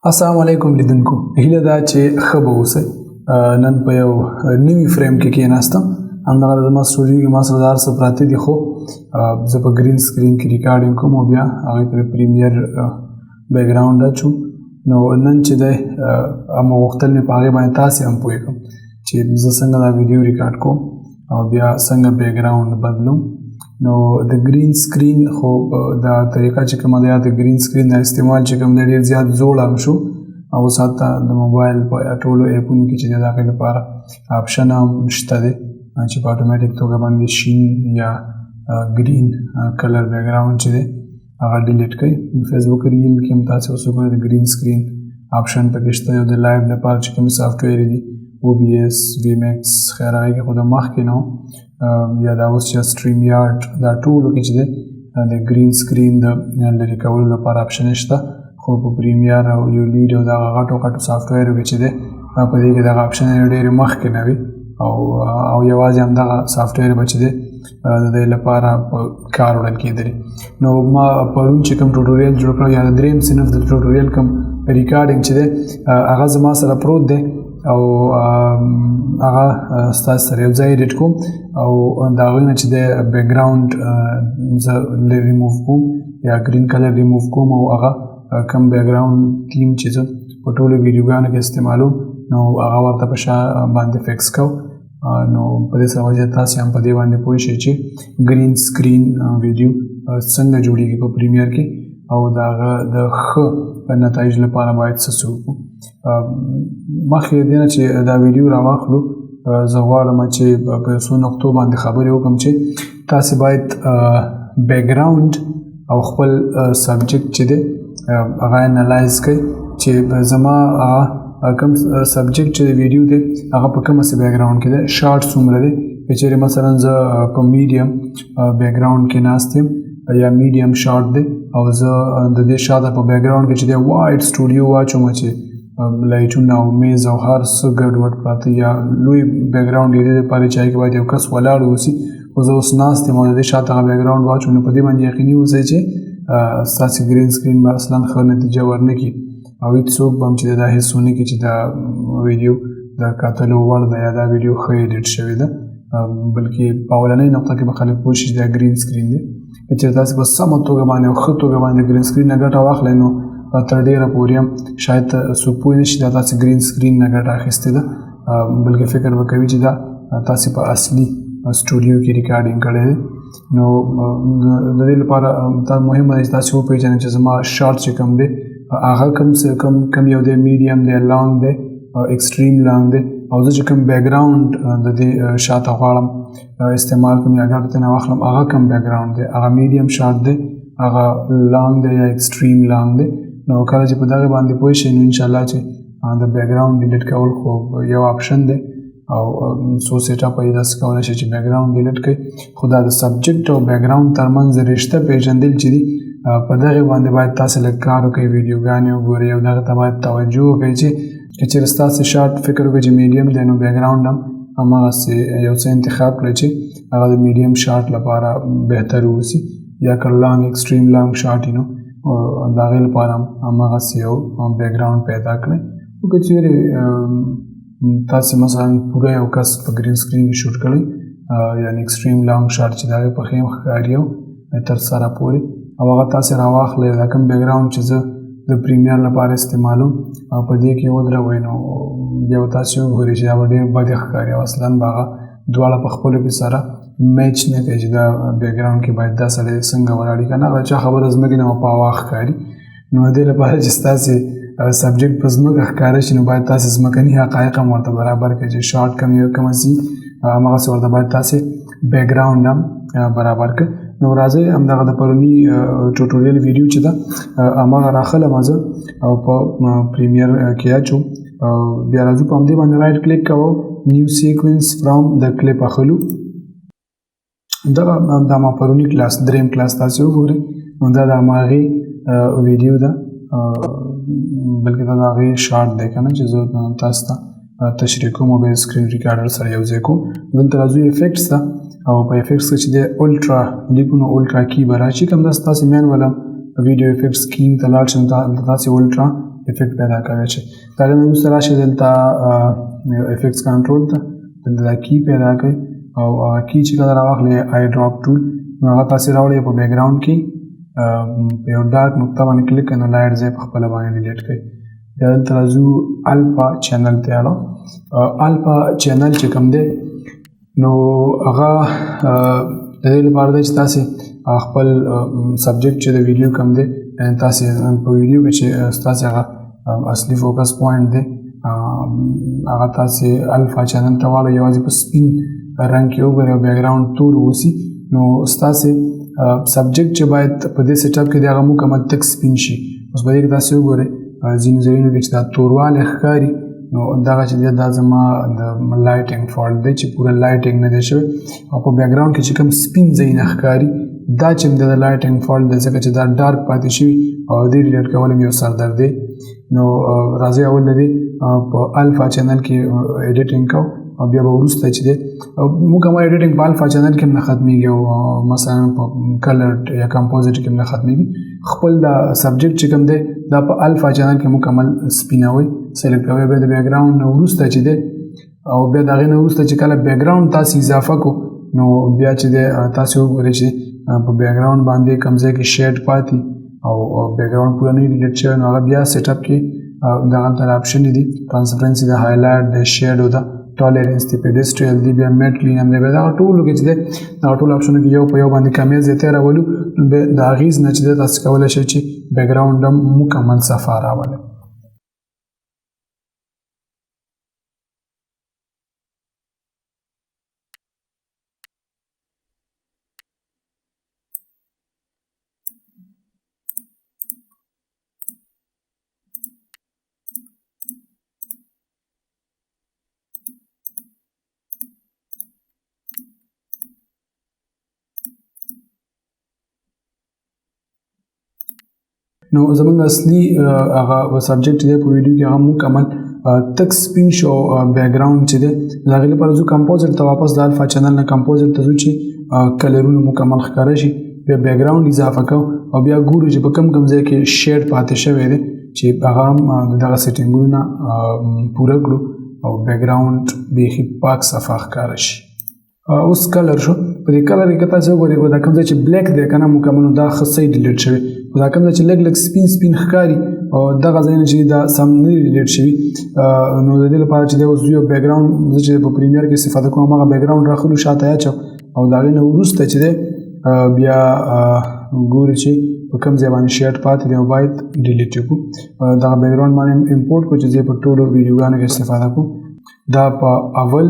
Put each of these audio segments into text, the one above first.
السلام علیکم لیدونکو، هیله ده چې ښه به اوسئ. نن په یو نوي فریم کې کېناستم. همدغه زما سټوډیو کې ما سره دا هر څه پراته دي، خو زه په ګرین سکرین کې ریکارډینګ کوم او بیا هغې ته د پریمیر بیکګراونډ اچوم. نو نن چې دی ما غوښتل مې په هغې باندې تاسې هم پوه کړم چې زه څنګه دا ویډیو ریکارډ کوم او بیا څنګه بیکګراونډ بدلوم. نو د ګرین سکرین خو دا طریقه چې کومه ده، د ګرین سکرین د استعمال چې کوم دی ډېر زیات زوړ هم شو او اوس حتی د موبایل په ټولو ایپونو کې چې دی د هغې لپاره آپشن هم شته دی چې په اتوماتیک توګه باندې شین یا ګرین کلر بیکګراونډ چې دی هغه ډیلیټ کوي. فیسبوک ریل کې هم تاسې اوس وګورئ د ګرین سکرین آپشن پکې شته. یو د لایو دپاره چې کوم سافټویر دي OBS VMAX خیر هغې کې خو د مخکې نه یا دا اوس چې سټریم یارډ دا ټولو کې چې دی د ګرین سکرین د لرې کولو لپاره آپشن شته، خو په پریمیر او یو لیډ او دغه غټو سافټویرو کې چې دی په دې کې دغه آپشن ډېرې مخکې نه وي او یوازې همدغه سافټویر به چې دی د دې لپاره په کار وړل کېدلي. نو ما پرون چې کوم ټوټوریل جوړ کړی یا د درېیم صنف د ټوټوریل کوم ریکارډینګ چې دی هغه زما سره پروت دی او هغه ستاسو سره یو ځای ایډیټ کوم او د هغوی نه چې دی بیکګراونډ زه ریموو کوم یا ګرین کلر ریموو کوم او هغه کم بیکګراونډ تیم چې زه په ټولو ویډیوګانو کې استعمالوم نو هغه ورته په شا باندې فکس کوم. نو په دې سره وجه تاسې هم په دې باندې پوه شئ چې ګرین سکرین ویډیو څنګه جوړیږي په پریمیر کې او د هغه د ښه نتایج لپاره باید څه وکړو. مخکې دې نه چې دا ویډیو راواخلو زه غواړم چې په څو نقطو باندې خبرې وکړم چې تاسې باید بیکګراونډ او خپل سبجیکټ چې دی هغه انالایز کړئ چې زما کوم سبجیکټ چې د ویډیو دی هغه په کومه څه بیکګراونډ کې دی، شارټ څومره دی. که چیرې مثلا زه په میډیم بیکګراونډ کې ناست یم یا میډیم شارټ دی او زه د دې شاته په بیکګراونډ کې چې دی وایټ سټوډیو واچوم چې لایټونه او میز او هر څه ګډوډ پراته یا لوی بیکګراونډ یې د دې لپاره چې هغې کې باید یو کس ولاړ اوسي، خو زه اوس ناست یم او د دې شاته هغه بیکګراونډ واچوم نو په دې باندې یقیني اوسئ چې ستاسې ګرین سکرین به اصلا ښه نتیجه ورنه کړي او هېڅوک به هم چې دا حس ونه کړي چې دا ویډیو د کتلو وړ ده یا دا ویډیو ښه ایډیټ شوې ده، بلکې په اولنۍ نقطه کې به خلک پوه شي چې دا ګرین سکرین دی. که چېرې تاسې په سمه توګه باندې او ښه توګه باندې ګرین سکرین نه ګټه واخلئ نو تر ډېره پورې هم شاید څوک پوه نه شي دا تاسې ګرین سکرین نه ګټه اخیستې ده، بلکې فکر به کوي چې دا تاسې په اصلي سټوډیو کې ریکارډینګ کړی دی. نو د دې لپاره دا مهمه ده چې تاسې وپېژنئ چې زما شارټ چې کوم دی هغه کم یو دی، میډیم دی، لانګ دی، ایکسټریم لانګ دی او زه چې کوم بیکګراونډ د دې شاته غواړم استعمال کوم یا ګټه ترېنه واخلم هغه کوم بیکګراونډ دی، هغه میډیم شارټ دی، هغه لانګ دی یا ایکسټریم لانګ دی. نو کله چې په دغې باندې پوه شئ نو انشاءالله چې د بیکګراونډ ډیلیټ کول خو یو آپشن دی او څو سیټ اپ یې داسې کولی شئ چې بیکګراونډ ډیلیټ کړئ، خو دا د سبجیکټ او بیکګراونډ ترمنځ رشته پېژندل چې دي په دغې باندې باید تاسې لږ کار وکړئ، ویډیوګانې وګورئ او دغې ته باید توجه وکړئ چې که چېرې ستاسې شارټ فکر وکړئ چې میډیم دی نو بیکګراونډ هم هماغسې یو څه انتخاب کړئ چې هغه د میډیم شارټ لپاره بهتر واوسي، یا که لانګ ایکسټریم لانګ شارټ وي نو د هغې لپاره هم هماغسې یو بیکګراونډ پیدا کړئ. خو که چېرې تاسې مثلا پوره یو کس په ګرین سکرین کې شوټ کړئ یعنې ایکسټریم لانګ شارټ چې د هغې پښې هم ښکاري او تر سره پورې او هغه تاسې راواخلئ دا کوم بیکګراونډ چې زه د پریمیر لپاره استعمالوم او په دې کې ودروئ نو بیا به تاسې وګورئ چې دا به ډېر بد ښکاري او اصلا به هغه دواړه په خپلو کې سره میچ نه کوي چې دا بیکګراونډ کې باید دا سړی څنګه ولاړ که نه هغه چا خبره ځمکې نه په هوا ښکاري. نو د دې لپاره چې ستاسې سبجیکټ په ځمکه ښکاره شي نو باید تاسې ځمکني حقایق هم ورته برابر کړئ چې شارټ کومه سي هماغسې ورته باید تاسې بیکګراونډ هم برابر کړئ. نو راځئ همدغه د پروني ټوټوریل ویډیو چې ده هماغه راخلم زه او په پریمیر کې اچوم او بیا راځو په همدې باندې رایټ کلیک کوو نیو سیکوینس فرام د کلیپ اخلو. دغه دا ما پروني کلاس درېیم کلاس تاسې وګورئ نو دا د هماغې ویډیو ده، بلکې دا د هغې شارټ دی که نه چې زه تاسو ته تشریح کوم موبایل سکرین ریکارډر سره یو ځای کوم. دلته راځو افیکټس ته او په افیکټس کې چې دی الټرا لیکو نو الټرا کی به راشي، کوم داسې تاسې مینول ویډیو افیکټس کینګ ته لاړ شئ نو تاسې الټرا افیکټ پیدا کوي چې دا نه وروسته راشي دلته افیکټس کنټرول ته دلته دا کی پیدا کوي او کی چې کله راواخلې آی ډراپ ټول نو هغه تاسو راوړئ په بیک ګراوند کې په یو ډارک نقطه باندې کلیک کړئ نو لایټ ځای په خپل باندې ډیلیټ کړئ بیا دلته راځو الفا چینل ته اړه الفا چینل چې کوم دی نو هغه د دې لپاره دی چې تاسو خپل سبجیکټ چې د ویډیو کوم دی تاسو په ویډیو کې چې تاسو هغه اصلي فوکس پوینټ دی هغه تاسو الفا چینل ته واړو یوازې په سپین رنګ کې وګورئ او بیک ګراوند تور وسی نو تاسو سبجیکټ چې باید په دې سیټ اپ کې د هغه مکمل تک سپین شي اوس په دې کې تاسو وګورئ ځینې ځایونو کې چې دا توروالی ښکاري نو دغه چې دی دا زما د لایټینګ فالټ دی چې پوره لایټینګ نه دی شوی او په بیک ګراوند کې چې کوم سپین ځایونه ښکاري دا چې د لایټینګ فالټ دی ځکه چې دا ډارک پاتې شوي او دې ریلیټ کول هم یو سردرد دی نو راځئ اول د دې په الفا چینل کې ایډیټینګ کوو او بیا به وروسته چې دی مکمل ایډیټینګ په الفا چینل کې هم نه ختمیږي او مثلا په کلر یا کمپوزیټ کې هم نه ختمیږي خپل دا سبجیکټ چې کوم دی دا په الفا چینل کې مکمل سپینوي سلیکټ کوئ بیا د بیک ګراوند نه وروسته چې دی او بیا د هغې نه وروسته چې کله بیک ګراوند تاسو اضافه کو نو بیا چې دی تاسو وګورئ چې په بیک ګراوند باندې کوم ځای کې شیډ پاتې او بیک ګراوند پوره نه ډیلیټ شوی نو هغه بیا سیټ اپ کې دغه ته آپشن دي ټرانسپرنسي د هایلایټ د شیډو د ټالرنس دی پیډسټریل دی بیا میټ کلین هم دی بیا دغه ټولو کې چې دی دغه ټولو اپشنو کې یو په یو باندې کامیز زیاتې راولو نو د هغې نه چې دی تاسو کولی شئ چې بیک ګراوند هم مکمل صفا راولئ نو زمونږ اصلي هغه سبجیکټ دی په ویډیو کې هغه مکمل تک سپین شو بیک ګراوند چې دی د هغې لپاره ځو کمپوزیټ ته واپس د الفا چینل نه کمپوزیټ ته ځو چې کلرونه مکمل ښکاره شي بیا بیک ګراوند اضافه کوو او بیا ګورو چې په کوم کوم ځای کې شیډ پاتې شوی دی چې هغه هم د دغه سیټینګونو نه پوره کړو او بیک ګراوند بیخي پاک صفا ښکاره شي اوس کلر شو په دې کلر کې تاسو وګورئ دا کوم ځای چې بلیک دی که نه مکمل نو دا ښه صحیح ډیلیټ شوی دا کوم ځای چې لږ لږ سپین سپین ښکاري او دغه ځایونه چې دا سم نه دي ډیلیټ شوي نو د دې لپاره چې دی اوس یو بیک ګراوند زه چې په پریمیر کې استفاده کوم هغه بیک ګراوند راخلو شاته یې اچوم او د هغې نه وروسته چې دی بیا ګورو چې په کوم ځای باندې شیډ پاتې دی او باید ډیلیټ کړو دغه بیک ګراوند باندې امپورټ کړو چې زه په ټولو ویډیوګانو کې استفاده کوم دا په اول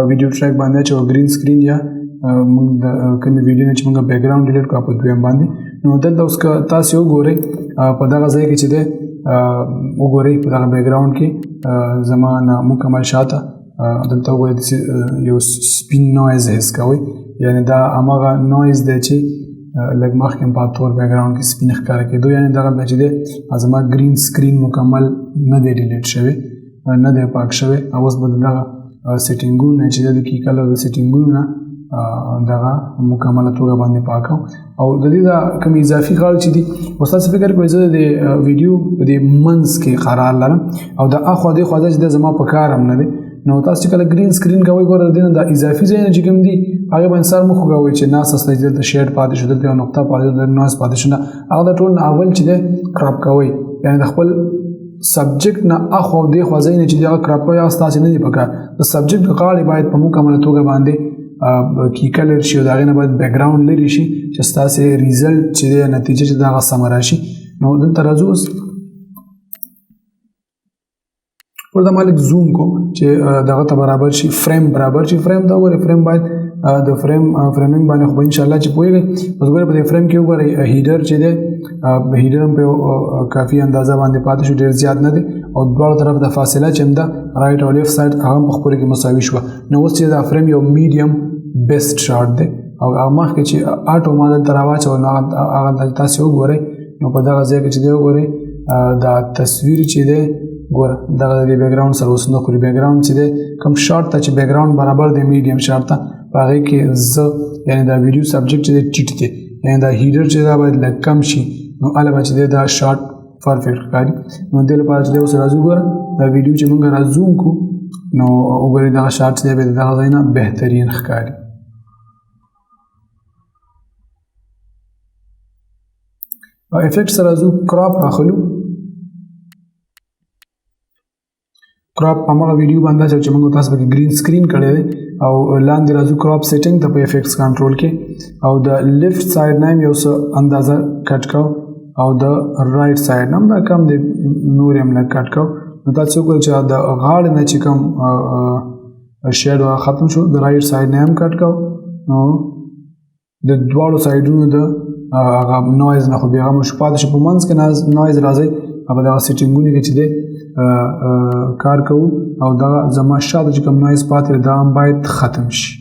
ویډیو ټریک باندې چې ګرین سکرین یا موږ د کومې ویډیو نه چې موږ بیک ګراوند ډیلیټ کړو په دویم باندې نو دلته اوس که تاسو وګورئ په دغه ځای کې چې دی وګورئ په دغه بیک ګراوند کې زما نه مکمل شاته دلته وګورئ یو سپین نویز حس کوئ یعنی دا هماغه نویز دی چې لږ مخکې هم په تور بیک ګراوند کې سپین ښکاره کېدو یعنی دغه چې دی زما ګرین سکرین مکمل نه دی ډیلیټ شوی نه دی پاک شوی اوس به دغه سیټینګونه چې د کی کلر د سیټینګونو نه دغه مکمله توګه باندې پاکم او د دې دا کوم اضافي غاړه چې دي اوس تاسو فکر کوئ زه د ویډیو په دې منځ کې قرار لرم او د اخوا دې خوا چې زما په کار هم نه دی نو تاسو چې کله ګرین سکرین کوئ ګوره د دې نه د اضافي ځایونه چې کوم دي هغې باندې سر مه خوږوئ چې ناس اصلی دلته شیډ پاتې شو دلته یو نقطه پاتې شو دلته ناس پاتې شو نه هغه د ټول نه اول چې دی کراپ کوئ یعنې د خپل سبجیکټ نه اخوا او دې خوا ځایونه چې دي هغه کراپ کوئ هغه ستاسې نه دي پکار د سبجیکټ غاړې باید په مکمله توګه باندې کی کلر شي او د هغې نه باید بیک ګراوند لرې شي چې ستاسې ریزلټ چې دی نتیجه چې د هغه سمه راشي نو دلته راځو اوس ورته ما لږ زوم کوم چې دغه ته برابر شي فریم برابر شي فریم ته وګورئ فریم باید د فریمینګ باندې خو به انشاءالله چې پوهېږئ بس ګورئ په دې فریم کې وګورئ هیډر چې دی هیډر هم په کافي اندازه باندې پاتې شو ډېر زیات نه دی او دواړو طرف د فاصله چې هم ده رایټ او لیفټ سایډ هغه هم په خپلو کې مساوي شوه نو اوس چې دا فریم یو میډیم بیسټ شاټ دی او هغه مخکې چې آټو ما دلته راواچوه نو هغه تاسې وګورئ نو په دغه ځای کې چې دی وګورئ دا تصویر چې دی ګوره دغه د بیک ګراوند سره اوس نه خوري بیک ګراوند چې دی کوم شاټ ته چې بیک ګراوند برابر دی میډیم شاټ ته په هغې کې زه یعنې دا ویډیو سبجیکټ چې دی ټیټ دی یعنې دا هیډر چې دا باید لږ کم شي نو هله به چې دی دا شاټ پرفیکټ ښکاري. نو دې لپاره چې دی اوس راځو ګوره دا ویډیو چې موږ را زوم کړو نو وګورئ دغه شارټ چې دی بیا د دغه ځای نه بهترین ښکاري. افیکټ سره راځو کراپ راخلو. کراپ هماغه ویډیو باندې چې موږ تاسو پکې ګرین سکرین کړی دی او لاندې راځو کراپ سیټینګ ته په افیکټس کنټرول کې او د لیفټ سایډ نه یو څه اندازه کټ کو او د رائټ سایډ نه دا کم دی نور هم لږ کټ کو. نو تاسو وګورئ چې د غاړې نه چې کوم شیډو ختم شو د رائټ سایډ نه هم کټ کو. نو د دواړو سایډونو د هغه نوایز نه خو بیا هغه شو پاتې شو په منځ کې نوایز راځي په دغه سیټینګونو کې چې دی کار کوو او دغه زما شاته چې کوم نوایز پاتې دی دا هم باید ختم شي.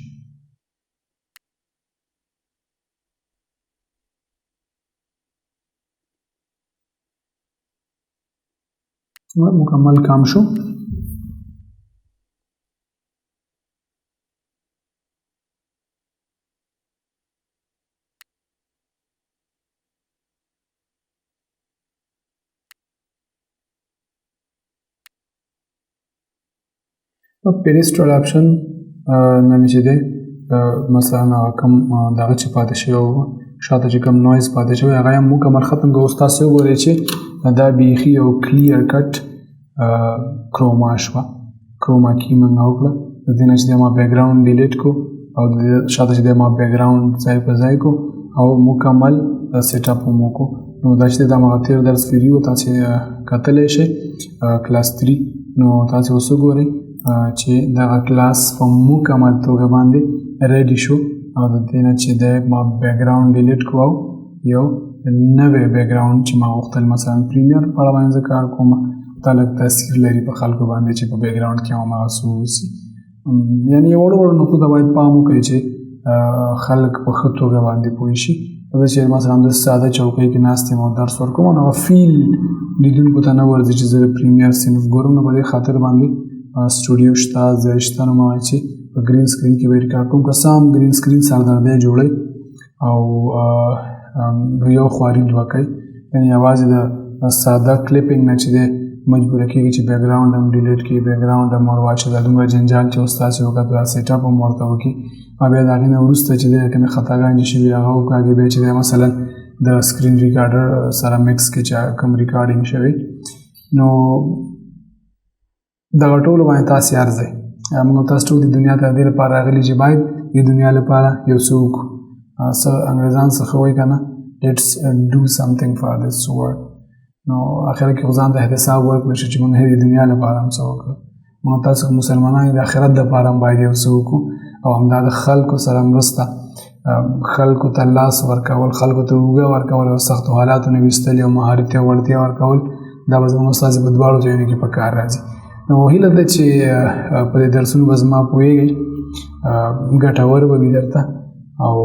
مکمل کام شو. پیډسټرل اپشن نه مې چې دی مثلا کوم دغه چې پاتې شوی و شاته چې کوم نوایز پاتې شوی هغه هم مکمل ختم کړو. اوس تاسو وګورئ چې دا بیخي یو کلیر کټ کروما شوه کروما کی موږ وکړه. د دې نه چې دی ما بیکګراوند ډیلیټ کو او د شاته چې دی ما بیکګراوند ځای په ځای کو او مکمل سیټ اپ هم وکړو. نو دا چې دا ما تیر درس ویډیو تاسو کتلی شئ کلاس 3 نو تاسو اوس وګورئ چې دغه کلاس په مکمل توګه باندې ریډي شو او د دې نه چې دی ما بیکګراوند ډیلیټ کړو یو نوی بیکګراوند چې ما غوښتل مثلا پریمیر په اړه باندې کار کوم دا لږ تاثیر لري په خلکو باندې چې په بیکګراوند کې هماغه څه وسي. یعنې وړو وړو نقطو ته باید پام وکړئ چې خلک په ښه توګه باندې پوه شي. زه چې مثلا د ساده چوکۍ کې ناست یم او درس ورکوم نو هغه فیل لیدونکو ته نه ورځي چې زه د پریمیر صنف ګورم. نو په دې خاطر باندې سټوډیو شته ځای شته نو ما وایي چې په ګرین سکرین کې به یې کار کوم. که څه هم ګرین سکرین سردردی جوړوي او یو خواري دوه کوي یعنې یوازې د ساده کلیپینګ نه چې دی مجبوره کېږي چې بیکګراوند هم ډیلیټ کړي بیکګراوند هم ور واچوي دا دومره جنجال چې اوس تاسې وکړه دا سیټ اپ هم ورته وکړي او بیا د هغې نه وروسته چې دی کومې خطاګانې شوي هغه وکاږي بیا چې دی مثلا د سکرین ریکارډر سره مکس کې چې کوم ریکارډینګ شوی نو دغه ټولو باندې تاسې ارزئ. موږ تاسو ټول د دنیا ته د دې لپاره راغلي چې باید د دنیا لپاره یو څه وکړو. څه انګریزان څخه وایي که نه لیټس ډو سمثینګ فار دس ورلډ. نو اخر کې خو ځان ته احتساب ورکړو چې موږ د دنیا لپاره هم څه وکړو. موږ تاسو مسلمانان د آخرت لپاره هم باید یو څه وکړو او همدا د خلکو سره مرسته خلکو ته لاس ورکول خلکو ته اوږه ورکول او سختو حالاتو نه ویستل او مهارت او وړتیا ورکول دا به زموږ ستاسې په دواړو ځایونو کې په کار راځي. نو هیله ده چې په دې درسونو به زما پوهیږئ ګټور به وي درته او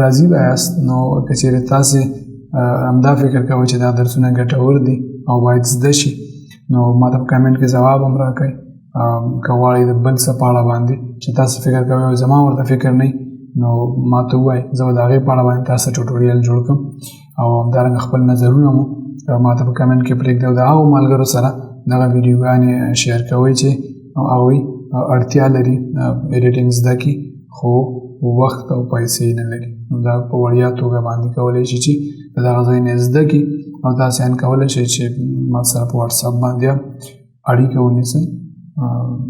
راضي به یاست. نو که چېرې تاسې همدا فکر کوئ چې دا درسونه ګټور دي او باید زده شي نو ما ته په کمنټ کې ځواب هم راکړئ. که غواړئ د بل څه په اړه باندې چې تاسو فکر کوئ او زما ورته فکر نه نو ما ته ووایئ زه به د هغې په اړه باندې تاسو ټوټوریال جوړ کړم او همدارنګه خپل نظرونه مو ما ته په کمنټ کې پرېږدئ او د هغو ملګرو سره دغه ویډیوګانې شیر کوئ چې هغوی اړتیا لري ایډیټینګ زده کړي خو وخت او پیسې نه لري. نو دا په وړیا توګه باندې کولی شي چې د دغه ځای نه زده کړي او تاسې هم کولی شئ چې ما سره په وټساپ باندې اړیکه ونیسئ.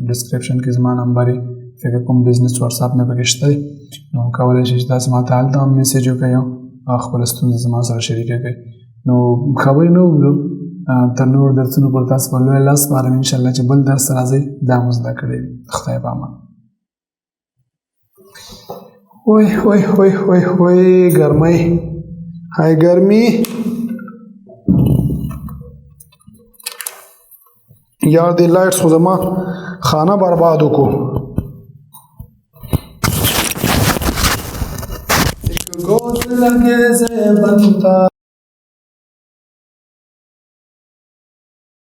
ډسکرپشن کې زما نمبر یې فکر کوم بزنس وټساپ مې پکې شته دی نو کولی شئ چې تاسې ما ته هلته هم میسیج وکړئ او خپله ستونزه زما سره شریکه کړئ. نو خبرې نه اوږدو تر نور درسونو پر تاسو په لوی لاس سپارم انشاءالله چې بل درس راځئ دا مو زده کړی وي. خدای په امان. وای وای وای وای وای ګرمۍ های ګرمي یار دې لایټس خو زما خانه برباد وکړو.